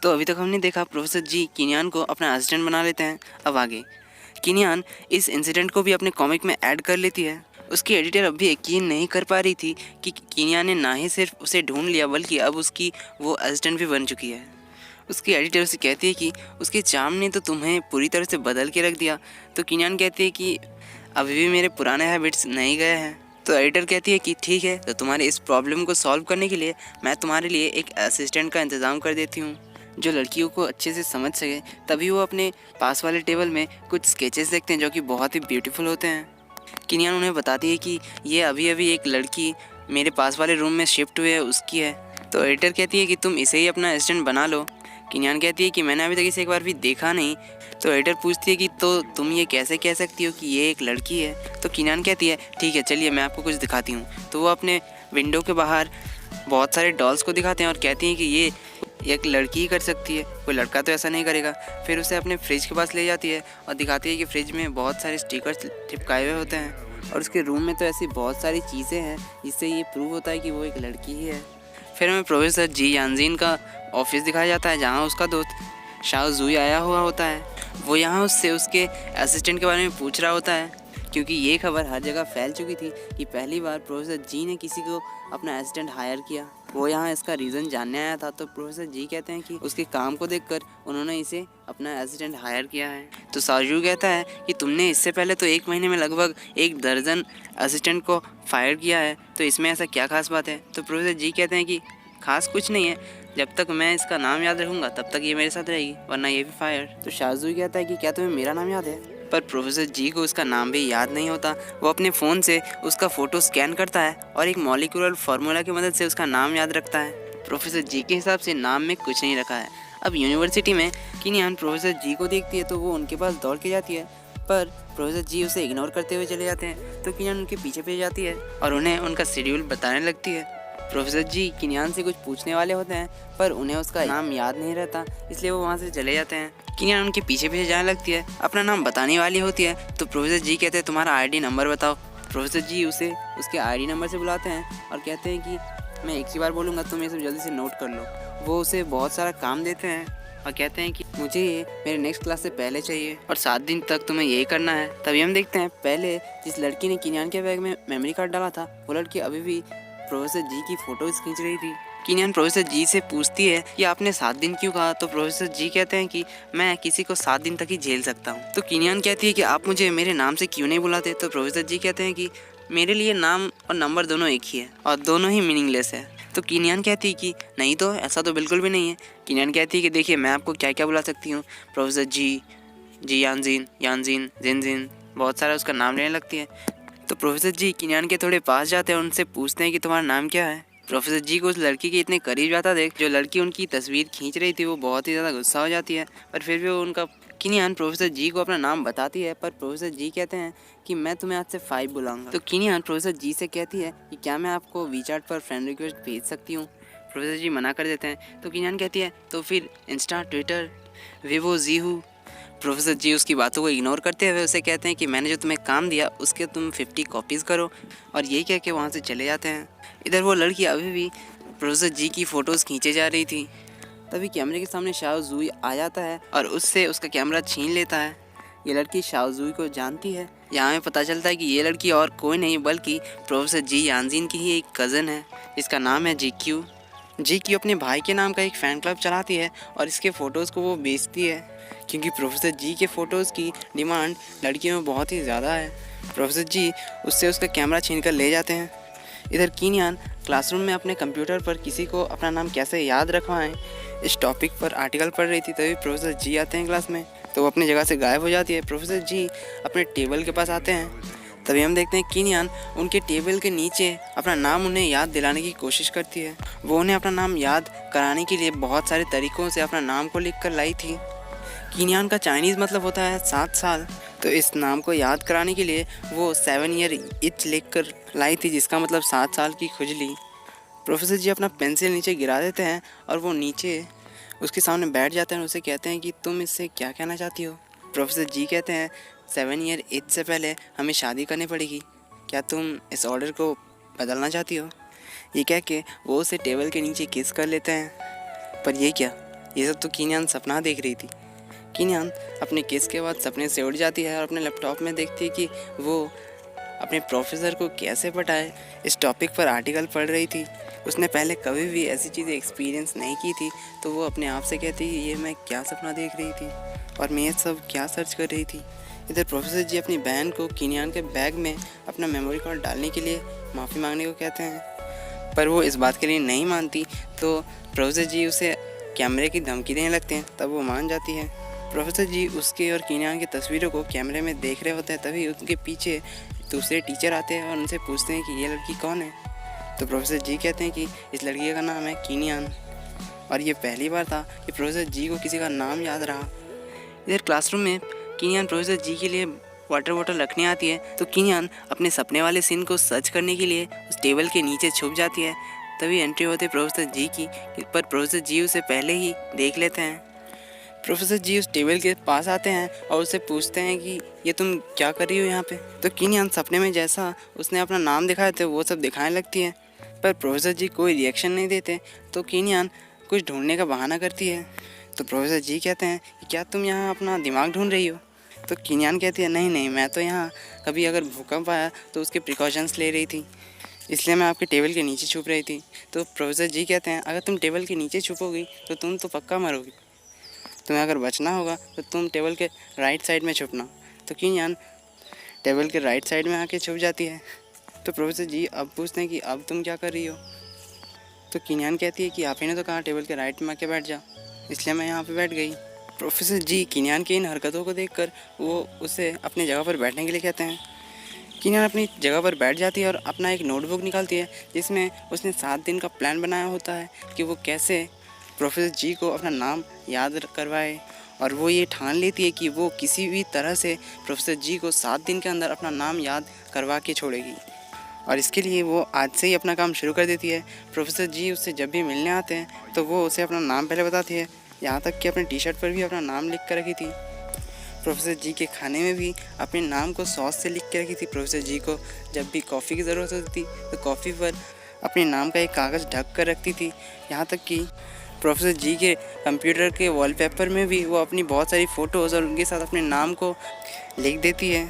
तो अभी तक हमने देखा प्रोफेसर जी किनियान को अपना असिस्टेंट बना लेते हैं। अब आगे किनियान इस इंसिडेंट को भी अपने कॉमिक में ऐड कर लेती है। उसकी एडिटर अब भी यकीन नहीं कर पा रही थी कि किनियान ने ना ही सिर्फ उसे ढूंढ लिया बल्कि अब उसकी वो असिस्टेंट भी बन चुकी है। उसकी एडिटर उसे कहती है कि उसके चार्म ने तो तुम्हें पूरी तरह से बदल के रख दिया। तो किनियान कहती है कि अभी भी मेरे पुराने हैबिट्स नहीं गए हैं। तो एडिटर कहती है कि ठीक है, तो तुम्हारे इस प्रॉब्लम को सॉल्व करने के लिए मैं तुम्हारे लिए एक असिस्टेंट का इंतज़ाम कर देती हूँ जो लड़कियों को अच्छे से समझ सके। तभी वो अपने पास वाले टेबल में कुछ स्केचेस देखते हैं जो कि बहुत ही ब्यूटीफुल होते हैं। किनियान उन्हें बताती है कि ये अभी अभी एक लड़की मेरे पास वाले रूम में शिफ्ट हुई है, उसकी है। तो एडिटर कहती है कि तुम इसे ही अपना असिस्टेंट बना लो। किनियान कहती है कि मैंने अभी तक इसे एक बार भी देखा नहीं। तो एडिटर पूछती है कि तो तुम ये कैसे कह सकती हो कि ये एक लड़की है। तो किनियान कहती है ठीक है, चलिए मैं आपको कुछ दिखाती हूँ। तो वो अपने विंडो के बाहर बहुत सारे डॉल्स को दिखाते हैं और कहती हैं कि ये एक लड़की ही कर सकती है, कोई लड़का तो ऐसा नहीं करेगा। फिर उसे अपने फ्रिज के पास ले जाती है और दिखाती है कि फ्रिज में बहुत सारे स्टिकर्स चिपकाए हुए होते हैं और उसके रूम में तो ऐसी बहुत सारी चीज़ें हैं जिससे ये प्रूव होता है कि वो एक लड़की ही है। फिर हमें प्रोफेसर जी यांजिन का ऑफिस दिखाया जाता है जहाँ उसका दोस्त शाओ जुई आया हुआ होता है। वो यहाँ उससे उसके असिस्टेंट के बारे में पूछ रहा होता है क्योंकि ये खबर हर जगह फैल चुकी थी कि पहली बार प्रोफेसर जी ने किसी को अपना असिस्टेंट हायर किया। वो यहाँ इसका रीज़न जानने आया था। तो प्रोफेसर जी कहते हैं कि उसके काम को देखकर उन्होंने इसे अपना असिस्टेंट हायर किया है। तो साजू कहता है कि तुमने इससे पहले तो 1 महीने में लगभग 1 दर्जन असिस्टेंट को फायर किया है, तो इसमें ऐसा क्या खास बात है। तो प्रोफेसर जी कहते हैं कि खास कुछ नहीं है, जब तक मैं इसका नाम याद रखूँगा तब तक ये मेरे साथ रहेगी, वरना ये भी फायर। तो शाजू कहता है कि क्या तुम्हें मेरा नाम याद है। पर प्रोफेसर जी को उसका नाम भी याद नहीं होता। वो अपने फ़ोन से उसका फ़ोटो स्कैन करता है और एक मॉलिक्यूलर फार्मूला की मदद से उसका नाम याद रखता है। प्रोफेसर जी के हिसाब से नाम में कुछ नहीं रखा है। अब यूनिवर्सिटी में किनियान प्रोफेसर जी को देखती है तो वो उनके पास दौड़ के जाती है, पर प्रोफेसर जी उसे इग्नोर करते हुए चले जाते हैं। तो किनियान उनके पीछे पीछे जाती है और उन्हें उनका शेड्यूल बताने लगती है। प्रोफेसर जी किनियान से कुछ पूछने वाले होते हैं पर उन्हें उसका नाम याद नहीं रहता, इसलिए वो वहाँ से चले जाते हैं। किनियान उनके पीछे पीछे जाने लगती है, अपना नाम बताने वाली होती है। तो प्रोफेसर जी कहते हैं तुम्हारा आईडी नंबर बताओ। प्रोफेसर जी उसे उसके आईडी नंबर से बुलाते हैं और कहते हैं कि मैं एक ही बार बोलूँगा, तुम ये सब जल्दी से नोट कर लो। वो उसे बहुत सारा काम देते हैं और कहते हैं कि मुझे ये मेरे नेक्स्ट क्लास से पहले चाहिए और 7 दिन तक तुम्हें यही करना है। तभी हम देखते हैं पहले जिस लड़की ने किनियान के बैग में मेमोरी कार्ड डाला था वो लड़की अभी भी प्रोफेसर जी की फ़ोटोज़ खींच रही थी। किनियान प्रोफेसर जी से पूछती है कि आपने 7 दिन क्यों कहा। तो प्रोफेसर जी कहते हैं कि मैं किसी को 7 दिन तक ही झेल सकता हूँ। तो किनियान कहती है कि आप मुझे मेरे नाम से क्यों नहीं बुलाते। तो प्रोफेसर जी कहते हैं कि मेरे लिए नाम और नंबर दोनों एक ही है और दोनों ही मीनिंगलेस है। तो किनियान कहती है कि नहीं तो ऐसा तो बिल्कुल भी नहीं है। किनियान कहती है कि देखिए मैं आपको क्या क्या बुला सकती हूँ, प्रोफेसर जी, जी यांजिन, यांजिन, जिनजिन, बहुत सारा उसका नाम लेने लगती है। तो प्रोफेसर जी किनियान के थोड़े पास जाते हैं, उनसे पूछते हैं कि तुम्हारा नाम क्या है। प्रोफेसर जी को उस लड़की के इतने करीब जाता देख जो लड़की उनकी तस्वीर खींच रही थी वो बहुत ही ज़्यादा गुस्सा हो जाती है, पर फिर भी वो उनका किनियान प्रोफेसर जी को अपना नाम बताती है। पर प्रोफेसर जी कहते हैं कि मैं तुम्हें आज से 5 बुलाऊंगा। तो किनियान प्रोफेसर जी से कहती है कि क्या मैं आपको वीचैट पर फ्रेंड रिक्वेस्ट भेज सकती हूँ। प्रोफेसर जी मना कर देते हैं। तो किनियान कहती है तो फिर इंस्टा, ट्विटर, वीवो, जीहू। प्रोफेसर जी उसकी बातों को इग्नोर करते हुए उसे कहते हैं कि मैंने जो तुम्हें काम दिया उसके तुम 50 कॉपीज़ करो, और यही कह के वहाँ से चले जाते हैं। इधर वो लड़की अभी भी प्रोफेसर जी की फ़ोटोज़ खींचे जा रही थी। तभी कैमरे के सामने शाओ जुई आ जाता है और उससे उसका कैमरा छीन लेता है। ये लड़की शाओ जुई को जानती है। यहाँ हमें पता चलता है कि ये लड़की और कोई नहीं बल्कि प्रोफेसर जी यांजिन की ही एक कज़न है जिसका नाम है जीक्यू। जीक्यू अपने भाई के नाम का एक फ़ैन क्लब चलाती है और इसके फ़ोटोज़ को वो बेचती है क्योंकि प्रोफेसर जी के फ़ोटोज़ की डिमांड लड़कियों में बहुत ही ज़्यादा है। प्रोफेसर जी उससे उसका कैमरा छीन कर ले जाते हैं। इधर किनियान क्लासरूम में अपने कंप्यूटर पर किसी को अपना नाम कैसे याद रखवाएं इस टॉपिक पर आर्टिकल पढ़ रही थी। तभी प्रोफेसर जी आते हैं क्लास में, तो वो अपनी जगह से गायब हो जाती है। प्रोफेसर जी अपने टेबल के पास आते हैं। तभी हम देखते हैं किनियान उनके टेबल के नीचे अपना नाम उन्हें याद दिलाने की कोशिश करती है। वो उन्हें अपना नाम याद कराने के लिए बहुत सारे तरीक़ों से अपना नाम को लिख कर लाई थी। किनियान का चाइनीज़ मतलब होता है 7 साल, तो इस नाम को याद कराने के लिए वो 7 ईयर इच लिख कर लाई थी जिसका मतलब 7 साल की खुजली। प्रोफेसर जी अपना पेंसिल नीचे गिरा देते हैं और वो नीचे उसके सामने बैठ जाते हैं और उसे कहते हैं कि तुम इससे क्या कहना चाहती हो। प्रोफेसर जी कहते हैं 7 ईयर एज से पहले हमें शादी करनी पड़ेगी, क्या तुम इस ऑर्डर को बदलना चाहती हो। ये कह के वो उसे टेबल के नीचे किस कर लेते हैं। पर ये क्या, ये सब तो कीनियान सपना देख रही थी। कीनियान अपने किस के बाद सपने से उठ जाती है और अपने लैपटॉप में देखती है कि वो अपने प्रोफेसर को कैसे पटाए। इस टॉपिक पर आर्टिकल पढ़ रही थी। उसने पहले कभी भी ऐसी चीज़ें एक्सपीरियंस नहीं की थी, तो वो अपने आप से कहती है ये मैं क्या सपना देख रही थी और मैं ये सब क्या सर्च कर रही थी। इधर प्रोफेसर जी अपनी बहन को कीनियान के बैग में अपना मेमोरी कार्ड डालने के लिए माफ़ी मांगने को कहते हैं, पर वो इस बात के लिए नहीं मानती। तो प्रोफेसर जी उसे कैमरे की धमकी देने लगते हैं, तब वो मान जाती है। प्रोफेसर जी उसके और कीनियान की तस्वीरों को कैमरे में देख रहे होते हैं, तभी उनके पीछे दूसरे टीचर आते हैं और उनसे पूछते हैं कि ये लड़की कौन है। तो प्रोफेसर जी कहते हैं कि इस लड़की का नाम है कीनियान। और ये पहली बार था कि प्रोफेसर जी को किसी का नाम याद रहा। इधर क्लासरूम में कीनियान प्रोफेसर जी के लिए वाटर बॉटल रखने आती है, तो कीनियान अपने सपने वाले सीन को सर्च करने के लिए उस टेबल के नीचे छुप जाती है। तभी एंट्री होती है प्रोफेसर जी की, पर प्रोफेसर जी उसे पहले ही देख लेते हैं। प्रोफेसर जी उस टेबल के पास आते हैं और उससे पूछते हैं कि ये तुम क्या कर रही हो यहाँ पे। तो कीनियान सपने में जैसा उसने अपना नाम दिखाया था वो सब दिखाने लगती है, पर प्रोफेसर जी कोई रिएक्शन नहीं देते। तो कीनियान कुछ ढूंढने का बहाना करती है। तो प्रोफेसर जी कहते हैं कि क्या तुम यहाँ अपना दिमाग ढूंढ रही हो। तो कीनियान कहती है नहीं नहीं, मैं तो यहाँ कभी अगर भूकंप आया तो उसके प्रिकॉशंस ले रही थी, इसलिए मैं आपके टेबल के नीचे छुप रही थी। तो प्रोफेसर जी कहते हैं अगर तुम टेबल के नीचे छुपोगी तो तुम तो पक्का मरोगी, तुम्हें अगर बचना होगा तो तुम टेबल के राइट साइड में छुपना। तो कीनियान टेबल के राइट साइड में आके छुप जाती है। तो प्रोफेसर जी अब पूछते हैं कि अब तुम क्या कर रही हो। तो कीनियान कहती है कि आप ही ने तो कहा टेबल के राइट में आके बैठ जा, इसलिए मैं यहाँ पे बैठ गई। प्रोफेसर जी कीनियान की इन हरकतों को देखकर वो उसे अपनी जगह पर बैठने के लिए कहते हैं। कीनियान अपनी जगह पर बैठ जाती है और अपना एक नोटबुक निकालती है, जिसमें उसने 7 दिन का प्लान बनाया होता है कि वो कैसे प्रोफेसर जी को अपना नाम याद करवाए। और वो ये ठान लेती है कि वो किसी भी तरह से प्रोफेसर जी को 7 दिन के अंदर अपना नाम याद करवा के छोड़ेगी, और इसके लिए वो आज से ही अपना काम शुरू कर देती है। प्रोफेसर जी उससे जब भी मिलने आते हैं तो वो उसे अपना नाम पहले बताती है, यहाँ तक कि अपने टी शर्ट पर भी अपना नाम लिख कर रखी थी। प्रोफेसर जी के खाने में भी अपने नाम को सॉस से लिख के रखी थी। प्रोफेसर जी को जब भी कॉफ़ी की ज़रूरत होती थी तो कॉफ़ी पर अपने नाम का एक कागज़ ढक कर रखती थी। यहाँ तक कि प्रोफेसर जी के कंप्यूटर के वॉलपेपर में भी वो अपनी बहुत सारी फ़ोटोज़ और उनके साथ अपने नाम को लिख देती है।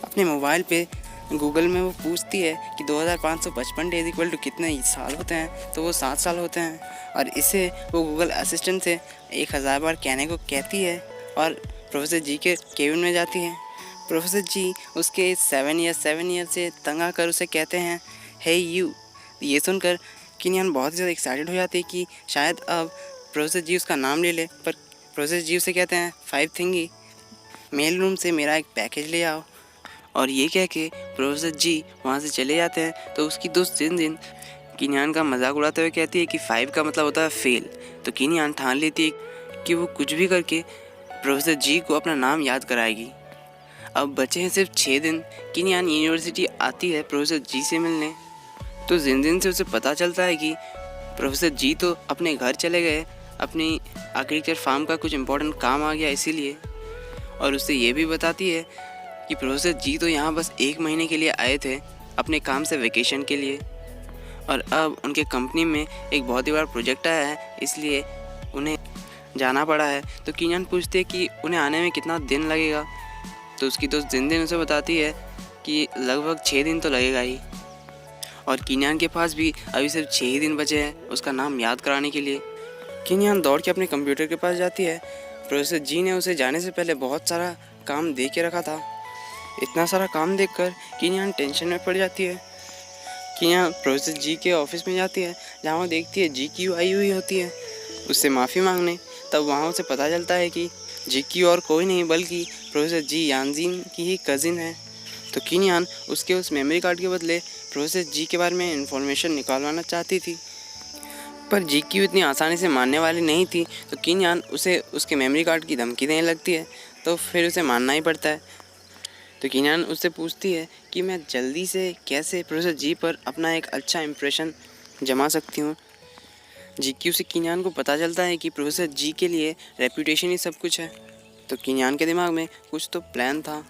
अपने मोबाइल पे गूगल में वो पूछती है कि 2555 डेज इक्वल टू कितने साल होते हैं, तो वो 7 साल होते हैं, और इसे वो गूगल असिस्टेंट से 1000 बार कहने को कहती है और प्रोफेसर जी के केबिन में जाती है। प्रोफेसर जी उसके 7 ईयर से तंग आकर उसे कहते हैं हे यू। ये सुनकर कीनियान बहुत ही ज़्यादा एक्साइटेड हो जाती है कि शायद अब प्रोफेसर जी उसका नाम ले ले, पर प्रोफेसर जी उसे कहते हैं 5 थिंगी, मेल रूम से मेरा एक पैकेज ले आओ। और ये कह के प्रोफेसर जी वहाँ से चले जाते हैं। तो उसकी दोस्त जिन कीनियान का मजाक उड़ाते हुए कहती है कि 5 का मतलब होता है फेल। तो कीनियान ठान लेती है कि वो कुछ भी करके प्रोफेसर जी को अपना नाम याद कराएगी। अब बचे हैं सिर्फ 6 दिन। कीनियान यूनिवर्सिटी आती है प्रोफेसर जी से मिलने। तो जिन से उसे पता चलता है कि प्रोफेसर जी तो अपने घर चले गए, अपनी एग्रीकल्चर फार्म का कुछ इम्पोर्टेंट काम आ गया इसीलिए। और उससे ये भी बताती है कि प्रोफेसर जी तो यहाँ बस 1 महीने के लिए आए थे अपने काम से वेकेशन के लिए, और अब उनके कंपनी में एक बहुत ही बड़ा प्रोजेक्ट आया है, इसलिए उन्हें जाना पड़ा है। तो कीनियान पूछती है कि उन्हें आने में कितना दिन लगेगा। तो उसकी दोस्त जिन उसे बताती है कि लगभग 6 दिन तो लगेगा ही। और कीनियान के पास भी अभी सिर्फ 6 ही दिन बचे हैं उसका नाम याद कराने के लिए। कीनियान दौड़ के अपने कंप्यूटर के पास जाती है। प्रोफेसर जी ने उसे जाने से पहले बहुत सारा काम दे के रखा था। इतना सारा काम देखकर कीनियान टेंशन में पड़ जाती है। कीनियान प्रोफेसर जी के ऑफिस में जाती है, जहाँ वो देखती है GQ आई हुई होती है उससे माफ़ी मांगने। तब वहाँ उसे पता चलता है कि GQ और कोई नहीं बल्कि प्रोफेसर जी यानजीन की ही कज़िन है। तो कीनियान उसके उस मेमोरी कार्ड के बदले प्रोफेसर जी के बारे में इन्फॉर्मेशन निकालवाना चाहती थी, पर GQ इतनी आसानी से मानने वाली नहीं थी। तो कीनियान उसे उसके मेमोरी कार्ड की धमकी देने लगती है, तो फिर उसे मानना ही पड़ता है। तो कीनियान उससे पूछती है कि मैं जल्दी से कैसे प्रोफेसर जी पर अपना एक अच्छा इम्प्रेशन जमा सकती हूँ। GQ से कीनियान को पता चलता है कि प्रोफेसर जी के लिए रेपुटेशन ही सब कुछ है। तो कीनियान के दिमाग में कुछ तो प्लान था।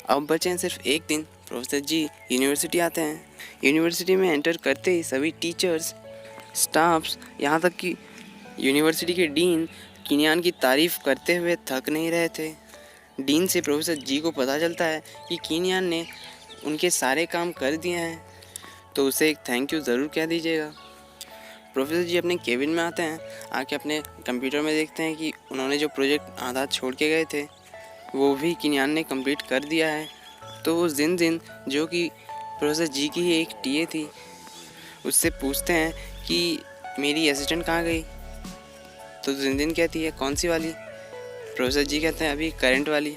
अब बचे हैं सिर्फ 1 दिन। प्रोफेसर जी यूनिवर्सिटी आते हैं। यूनिवर्सिटी में एंटर करते ही सभी टीचर्स, स्टाफ्स, यहाँ तक कि यूनिवर्सिटी के डीन किनियान की तारीफ़ करते हुए थक नहीं रहे थे। डीन से प्रोफेसर जी को पता चलता है कि किनियान ने उनके सारे काम कर दिए हैं, तो उसे एक थैंक यू ज़रूर कह दीजिएगा। प्रोफेसर जी अपने केबिन में आते हैं, आके अपने कंप्यूटर में देखते हैं कि उन्होंने जो प्रोजेक्ट आधा छोड़ के गए थे वो भी किनियान ने कंप्लीट कर दिया है। तो वो जिन जो कि प्रोफेसर जी की ही एक टीए थी, उससे पूछते हैं कि मेरी असिस्टेंट कहाँ गई। तो जिन कहती है कौन सी वाली। प्रोफेसर जी कहते हैं अभी करंट वाली।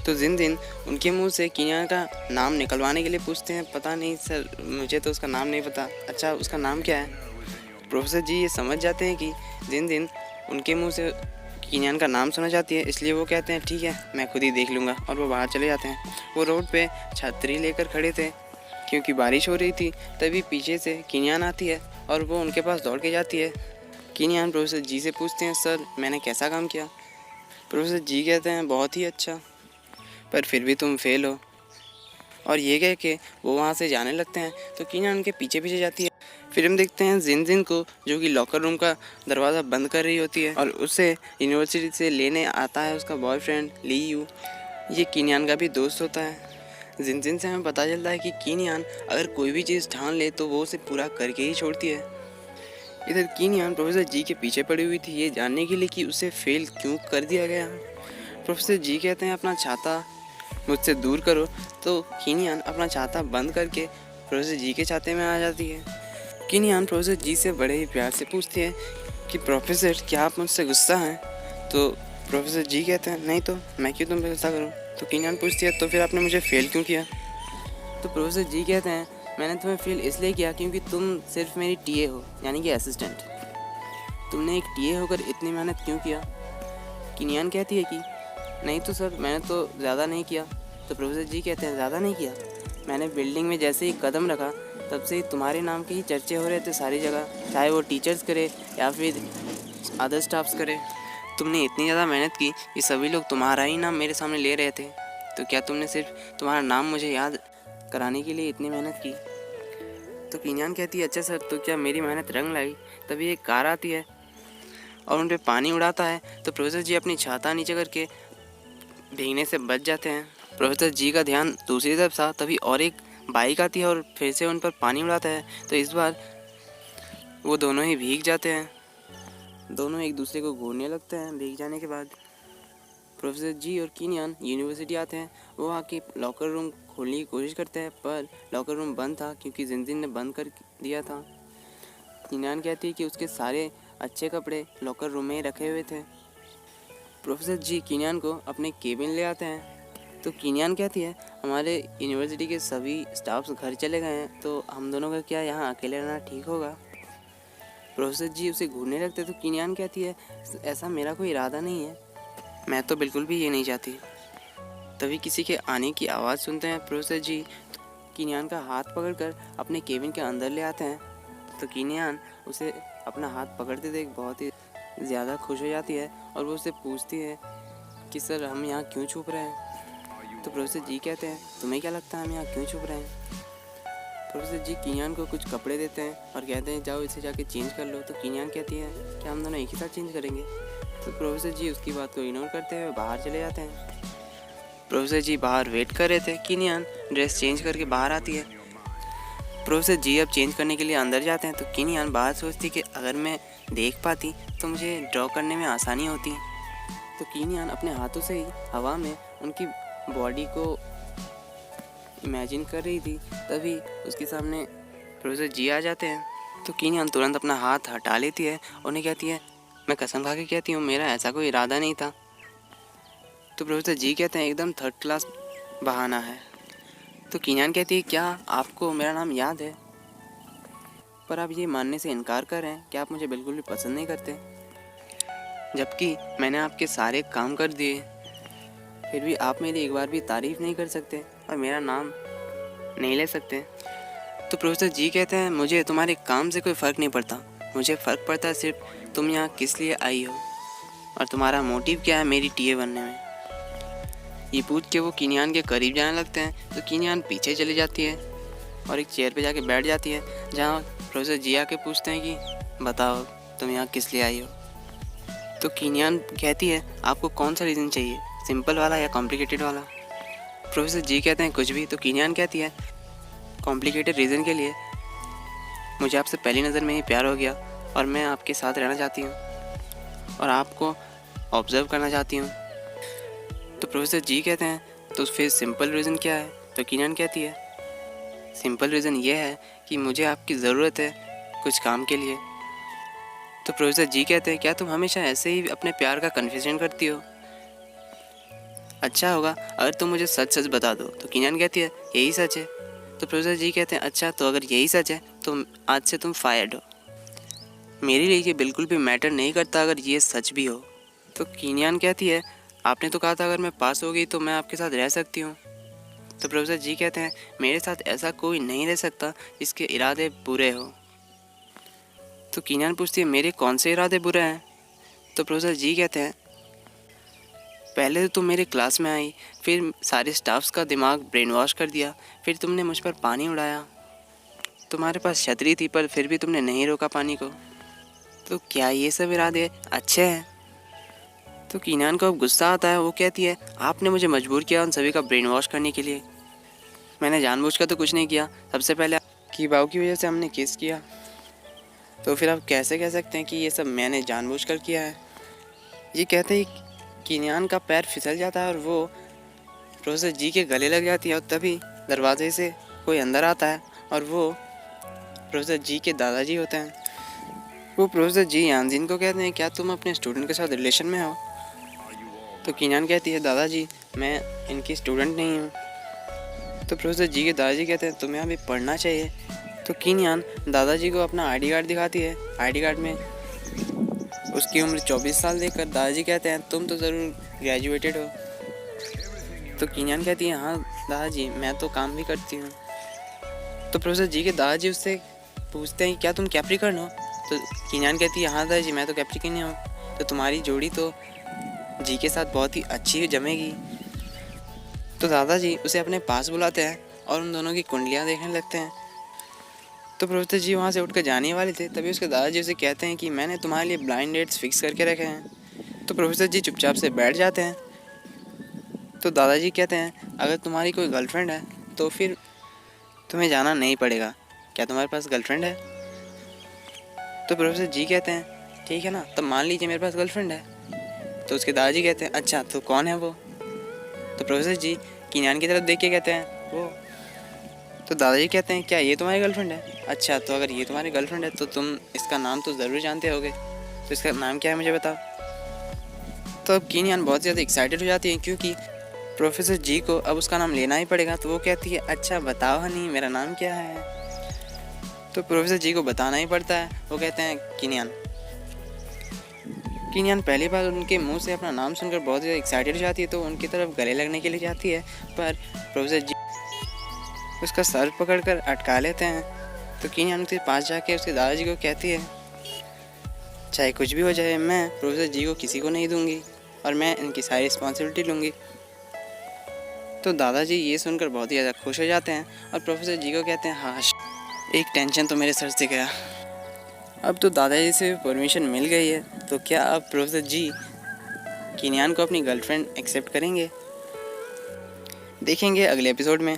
तो जिन उनके मुंह से किनियान का नाम निकलवाने के लिए पूछते हैं, पता नहीं सर, मुझे तो उसका नाम नहीं पता। अच्छा, उसका नाम क्या है। प्रोफेसर जी ये समझ जाते हैं कि जिन उनके मुंह से किनियान का नाम सुना जाती है, इसलिए वो कहते हैं ठीक है, मैं खुद ही देख लूँगा, और वो बाहर चले जाते हैं। वो रोड पे छतरी लेकर खड़े थे क्योंकि बारिश हो रही थी। तभी पीछे से किनियान आती है और वो उनके पास दौड़ के जाती है। किनियान प्रोफेसर जी से पूछते हैं, सर मैंने कैसा काम किया। प्रोफेसर जी कहते हैं बहुत ही अच्छा, पर फिर भी तुम फेल हो। और ये कह के वो वहाँ से जाने लगते हैं। तो किनियान उनके पीछे पीछे जाती है। फिर हम देखते हैं जिन को, जो कि लॉकर रूम का दरवाज़ा बंद कर रही होती है, और उसे यूनिवर्सिटी से लेने आता है उसका बॉयफ्रेंड ली यू। ये किनियान का भी दोस्त होता है। जिन से हमें पता चलता है कि किनियान अगर कोई भी चीज़ ठान ले तो वो उसे पूरा करके ही छोड़ती है। इधर किनियान प्रोफेसर जी के पीछे पड़ी हुई थी ये जानने के लिए कि उसे फेल क्यों कर दिया गया। प्रोफेसर जी कहते हैं अपना छाता मुझसे दूर करो। तो किनियान अपना छाता बंद करके प्रोफेसर जी के छाते में आ जाती है। किनियान प्रोफेसर जी से बड़े ही प्यार से पूछती है कि प्रोफेसर क्या आप मुझसे गुस्सा हैं। तो प्रोफेसर जी कहते हैं नहीं तो, मैं क्यों तुम पे गुस्सा करूं। तो किनियान पूछती है तो फिर आपने मुझे फ़ेल क्यों किया। तो प्रोफेसर जी कहते हैं मैंने तुम्हें फ़ेल इसलिए किया क्योंकि तुम सिर्फ मेरी टीए हो, यानी कि असिस्टेंट। तुमने एक टीए होकर इतनी मेहनत क्यों किया। किनियान कहती है कि नहीं तो सर, मैंने तो ज़्यादा नहीं किया। तो प्रोफेसर जी कहते हैं ज़्यादा नहीं किया, मैंने बिल्डिंग में जैसे ही कदम रखा तब से ही तुम्हारे नाम के ही चर्चे हो रहे थे सारी जगह, चाहे वो टीचर्स करे या फिर अदर स्टाफ्स करे। तुमने इतनी ज़्यादा मेहनत की कि सभी लोग तुम्हारा ही नाम मेरे सामने ले रहे थे। तो क्या तुमने सिर्फ तुम्हारा नाम मुझे याद कराने के लिए इतनी मेहनत की। तो किनियान कहती है अच्छा सर, तो क्या मेरी मेहनत रंग लाई। तभी एक कार आती है और उन पर पानी उड़ाता है। तो प्रोफेसर जी अपनी छाता नीचे करके भीगने से बच जाते हैं। प्रोफेसर जी का ध्यान दूसरी तरफ था, तभी और एक बाइक आती है और फिर से उन पर पानी उड़ाता है। तो इस बार वो दोनों ही भीग जाते हैं। दोनों एक दूसरे को घूरने लगते हैं। भीग जाने के बाद प्रोफेसर जी और किनियान यूनिवर्सिटी आते हैं। वो आके लॉकर रूम खोलने की कोशिश करते हैं, पर लॉकर रूम बंद था क्योंकि जिन ने बंद कर दिया था। किनियान कहती है कि उसके सारे अच्छे कपड़े लॉकर रूम में ही रखे हुए थे। प्रोफेसर जी किनियान को अपने केबिन ले आते हैं। तो किनियान कहती है हमारे यूनिवर्सिटी के सभी स्टाफ्स घर चले गए हैं, तो हम दोनों का क्या यहाँ अकेले रहना ठीक होगा। प्रोफेसर जी उसे घूरने लगते। तो किनियान कहती है ऐसा मेरा कोई इरादा नहीं है, मैं तो बिल्कुल भी ये नहीं चाहती। तभी किसी के आने की आवाज़ सुनते हैं प्रोफेसर जी। किनियान का हाथ पकड़कर अपने केबिन के अंदर ले आते हैं। तो किनियान उसे अपना हाथ पकड़ते देख बहुत ही ज़्यादा खुश हो जाती है और वो उससे पूछती है कि सर हम यहाँ क्यों छुप रहे हैं। तो प्रोफेसर जी कहते हैं तुम्हें क्या लगता है हम यहाँ क्यों छुप रहे हैं। प्रोफेसर जी किनियान को कुछ कपड़े देते हैं और कहते हैं जाओ इसे जाके चेंज कर लो। तो किनियान कहती है क्या हम दोनों एक ही साथ चेंज करेंगे। तो प्रोफेसर जी उसकी बात को इग्नोर करते हुए बाहर चले जाते हैं। प्रोफेसर जी बाहर वेट कर रहे थे। किनियान ड्रेस चेंज करके बाहर आती है। प्रोफेसर जी अब चेंज करने के लिए अंदर जाते हैं। तो किनियान बाहर सोचती कि अगर मैं देख पाती तो मुझे ड्रॉ करने में आसानी होती। तो किनियान अपने हाथों से ही हवा में उनकी बॉडी को इमेजिन कर रही थी। तभी उसके सामने प्रोफेसर जी आ जाते हैं। तो किनियान तुरंत अपना हाथ हटा लेती है। उन्हें कहती है मैं कसम खा के कहती हूँ मेरा ऐसा कोई इरादा नहीं था। तो प्रोफेसर जी कहते हैं एकदम थर्ड क्लास बहाना है। तो किनियान कहती है क्या आपको मेरा नाम याद है, पर आप ये मानने से इनकार कर रहे हैं कि आप मुझे बिल्कुल भी पसंद नहीं करते, जबकि मैंने आपके सारे काम कर दिए, फिर भी आप मेरी एक बार भी तारीफ़ नहीं कर सकते और मेरा नाम नहीं ले सकते। तो प्रोफेसर जी कहते हैं मुझे तुम्हारे काम से कोई फ़र्क नहीं पड़ता, मुझे फ़र्क पड़ता है सिर्फ तुम यहाँ किस लिए आई हो और तुम्हारा मोटिव क्या है मेरी टीए बनने में। ये पूछ के वो किनियान के करीब जाने लगते हैं। तो किनियान पीछे चली जाती है और एक चेयर पे जाके बैठ जाती है, जहाँ प्रोफेसर जी आके पूछते हैं कि बताओ तुम यहाँ किस लिए आई हो। तो कीनियान कहती है आपको कौन सा रीज़न चाहिए, सिंपल वाला या कॉम्प्लिकेटेड वाला। प्रोफेसर जी कहते हैं कुछ भी। तो कीनियान कहती है कॉम्प्लिकेटेड रीज़न के लिए मुझे आपसे पहली नज़र में ही प्यार हो गया और मैं आपके साथ रहना चाहती हूँ और आपको ऑब्ज़र्व करना चाहती हूँ। तो प्रोफेसर जी कहते हैं तो फिर सिंपल रीज़न क्या है। तो कीनियान कहती है सिंपल रीज़न ये है कि मुझे आपकी ज़रूरत है कुछ काम के लिए। तो प्रोफेसर जी कहते हैं क्या तुम हमेशा ऐसे ही अपने प्यार का कन्फेशन करती हो, अच्छा होगा अगर तुम मुझे सच सच बता दो। तो कीनियान कहती है यही सच है। तो प्रोफेसर जी कहते हैं अच्छा तो अगर यही सच है तो आज से तुम फायर्ड हो, मेरे लिए ये बिल्कुल भी मैटर नहीं करता अगर ये सच भी हो। तो कीनियान कहती है आपने तो कहा था अगर मैं पास हो गई तो मैं आपके साथ रह सकती हूँ। तो प्रोफेसर जी कहते हैं मेरे साथ ऐसा कोई नहीं रह सकता जिसके इरादे बुरे हो। तो कीनियान पूछती है मेरे कौन से इरादे बुरे हैं। तो प्रोफेसर जी कहते हैं पहले तो तुम मेरे क्लास में आई, फिर सारे स्टाफ्स का दिमाग ब्रेन वॉश कर दिया, फिर तुमने मुझ पर पानी उड़ाया, तुम्हारे पास छतरी थी पर फिर भी तुमने नहीं रोका पानी को। तो क्या ये सब इरादे अच्छे हैं। तो कीनियान को अब गुस्सा आता है, वो कहती है आपने मुझे मजबूर किया उन सभी का ब्रेन वॉश करने के लिए, मैंने जानबूझकर तो कुछ नहीं किया, सबसे पहले आपकी बाऊ की वजह से हमने किस किया, तो फिर आप कैसे कह सकते हैं कि ये सब मैंने जानबूझकर किया है। ये कहते ही कीनियान का पैर फिसल जाता है और वो प्रोफेसर जी के गले लग जाती है और तभी दरवाजे से कोई अंदर आता है और वो प्रोफेसर जी के दादाजी होते हैं। वो प्रोफेसर जी यानजिन को कहते हैं क्या तुम अपने स्टूडेंट के साथ रिलेशन में हो। तो कीनियान कहती है दादाजी मैं इनकी स्टूडेंट नहीं हूँ। तो प्रोफेसर जी के दादाजी कहते हैं तुम्हें अभी पढ़ना चाहिए। तो कीनियान दादाजी को अपना आईडी कार्ड दिखाती है, आईडी कार्ड में उसकी उम्र 24 साल देखकर दादाजी कहते हैं तुम तो ज़रूर ग्रेजुएटेड हो। तो कीनियान कहती है हाँ दादाजी मैं तो काम भी करती हूँ। तो प्रोफेसर जी के दादाजी उससे पूछते हैं क्या तुम कैप्रिकॉर्न हो। तो कीनियान कहती है हाँ दादाजी मैं तो कैप्रिकॉर्न हूँ, तो तुम्हारी जोड़ी तो जी के साथ बहुत ही अच्छी जमेगी। तो दादाजी उसे अपने पास बुलाते हैं और उन दोनों की कुंडलियाँ देखने लगते हैं। तो प्रोफेसर जी वहाँ से उठकर जाने वाले थे, तभी उसके दादाजी उसे कहते हैं कि मैंने तुम्हारे लिए ब्लाइंड डेट्स फिक्स करके रखे हैं। तो प्रोफेसर जी चुपचाप से बैठ जाते हैं। तो दादाजी कहते हैं अगर तुम्हारी कोई गर्लफ्रेंड है तो फिर तुम्हें जाना नहीं पड़ेगा, क्या तुम्हारे पास गर्लफ्रेंड है। तो प्रोफेसर जी कहते हैं ठीक है ना, तब मान लीजिए मेरे पास गर्लफ्रेंड है। तो उसके दादाजी कहते हैं अच्छा तो कौन है वो। तो प्रोफेसर जी कीनियान की तरफ देख के कहते हैं वो। तो दादाजी कहते हैं क्या ये तुम्हारी गर्लफ्रेंड है, अच्छा तो अगर ये तुम्हारी गर्लफ्रेंड है तो तुम इसका नाम तो ज़रूर जानते होगे, तो इसका नाम क्या है मुझे बताओ। तो अब कीनियान बहुत ज़्यादा एक्साइटेड हो जाती है क्योंकि प्रोफेसर जी को अब उसका नाम लेना ही पड़ेगा। तो वो कहती है अच्छा बताओ हनी मेरा नाम क्या है। तो प्रोफेसर जी को बताना ही पड़ता है। वो कहते हैं कीनियान। कीनियान पहली बार उनके मुंह से अपना नाम सुनकर बहुत ज़्यादा एक्साइटेड हो जाती है, तो उनकी तरफ गले लगने के लिए जाती है, पर प्रोफेसर जी उसका सर पकड़कर अटका लेते हैं। तो कीनियान उनके पास जाके उसके दादाजी को कहती है चाहे कुछ भी हो जाए मैं प्रोफेसर जी को किसी को नहीं दूंगी और मैं इनकी सारी रिस्पॉन्सिबिलिटी लूँगी। तो दादाजी ये सुनकर बहुत ही ज़्यादा खुश हो जाते हैं और प्रोफेसर जी को कहते हैं हाँ एक टेंशन तो मेरे सर से गया। अब तो दादाजी से परमिशन मिल गई है, तो क्या अब प्रोफेसर जी कीनियान को अपनी गर्लफ्रेंड एक्सेप्ट करेंगे, देखेंगे अगले एपिसोड में।